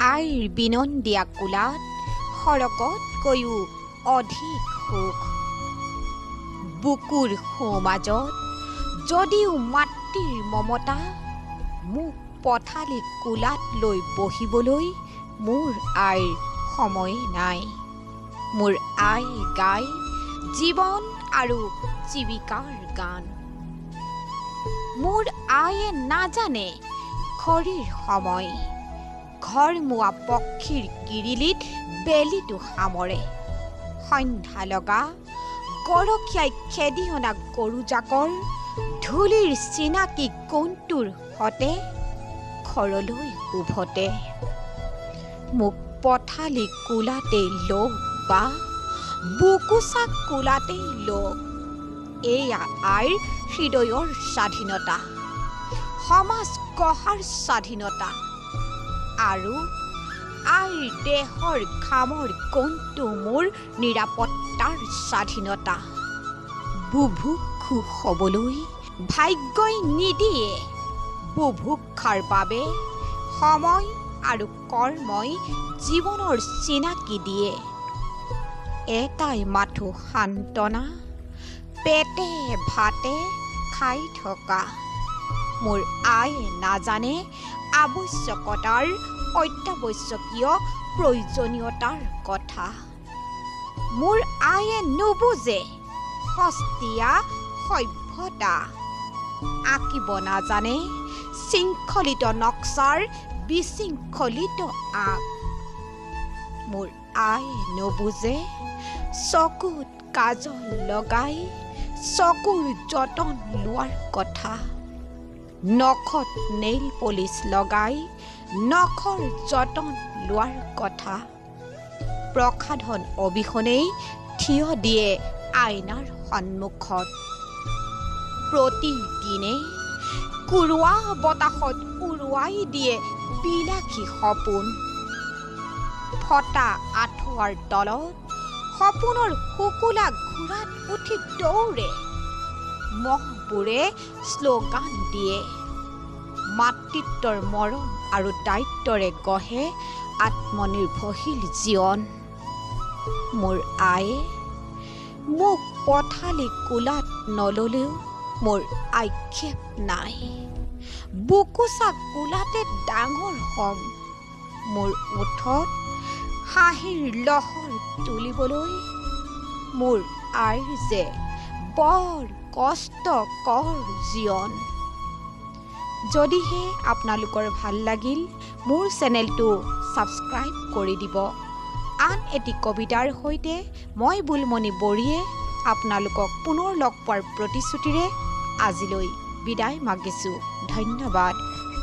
আইৰ বিনন্দিয়া কোলাত সৰগতকৈও অধিক সুখ। বুকুৰ সোঁমাজত যদিও মাতৃৰ মমতা, মোক পথালি কোলাত লৈ বহিবলৈ মোৰ আইৰ সময় নাই। মোৰ আই গাই জীৱন আৰু জীৱিকাৰ গান। মোৰ আয়ে নাজানে ঘড়ীৰ সময়, ঘৰমুৱা পক্ষীৰ কিৰিলিত বেলিটো সামৰে। সন্ধ্যা লগা গৰখীয়াই খেদি অনা গৰুজাকৰ ধূলিৰ চিনাকি কোনটোৰ হতে ঘৰলৈ উভতে। মোক পথালি কোলাতেই লওক বা বুকুচাক কোলাতেই লওক, এয়া আইৰ হৃদয়ৰ স্বাধীনতা, সমাজ গঢ়াৰ স্বাধীনতা আৰু আইৰ দেহৰ ঘামৰ কোনটো মোৰ নিৰাপত্তাৰ স্বাধীনতা। বুভুক্ষু হ'বলৈ ভাগ্যই নিদিয়ে, বুভুক্ষাৰ বাবে সময় আৰু কৰ্মই জীৱনৰ চিনাকি দিয়ে। এটাই মাথো সান্তনা, পেটে ভাতে খাই থকা। মোৰ আয়ে নাজানে আৱশ্যকতাৰ অত্যাৱশ্যকীয় প্ৰয়োজনীয়তাৰ কথা। মোৰ আয়ে নুবুজে সস্তীয়া সভ্যতা, আঁকিব নাজানে শৃংখলিত নক্সাৰ বিশৃংখলিত আঁক। মোৰ আয়ে নুবুজে চকুত কাজল লগাই চকুৰ যতন লোৱাৰ কথা, নখত নেইল পলিচ লগাই নখৰ যতন লোৱাৰ কথা। প্ৰসাধন অবিহনেই থিয় দিয়ে আইনাৰ সন্মুখত, প্ৰতিদিনে কুৰুৱা বতাহত উৰুৱাই দিয়ে বিলাসী সপোন। ফটা আঁঠুৱাৰ তলত সপোনৰ শুকুলা ঘোঁৰাত উঠি দৌৰে, মহবোৰে শ্লোগান দিয়ে। মাতৃত্বৰ মৰম আৰু দায়িত্বৰে গঢ়ে আত্মনিৰ্ভৰশীল জীৱন। মোৰ আয়ে মোক পথালি কোলাত নললেও মোৰ আক্ষেপ নাই, বুকুচা কোলাতে ডাঙৰ হম। মোৰ ওঠত হাঁহিৰ লহৰ তুলিবলৈ মোৰ আইৰ যে বৰ কষ্টকৰ জীৱন। যদিহে আপোনালোকৰ ভাল লাগিল, মোৰ চেনেলটো ছাবস্ক্ৰাইব কৰি দিব। আন এটি কবিতাৰ সৈতে মই বুলমণি বড়িয়ে আপোনালোকক পুনৰ লগ পোৱাৰ প্ৰতিশ্ৰুতিৰে আজিলৈ বিদায় মাগিছোঁ। ধন্যবাদ।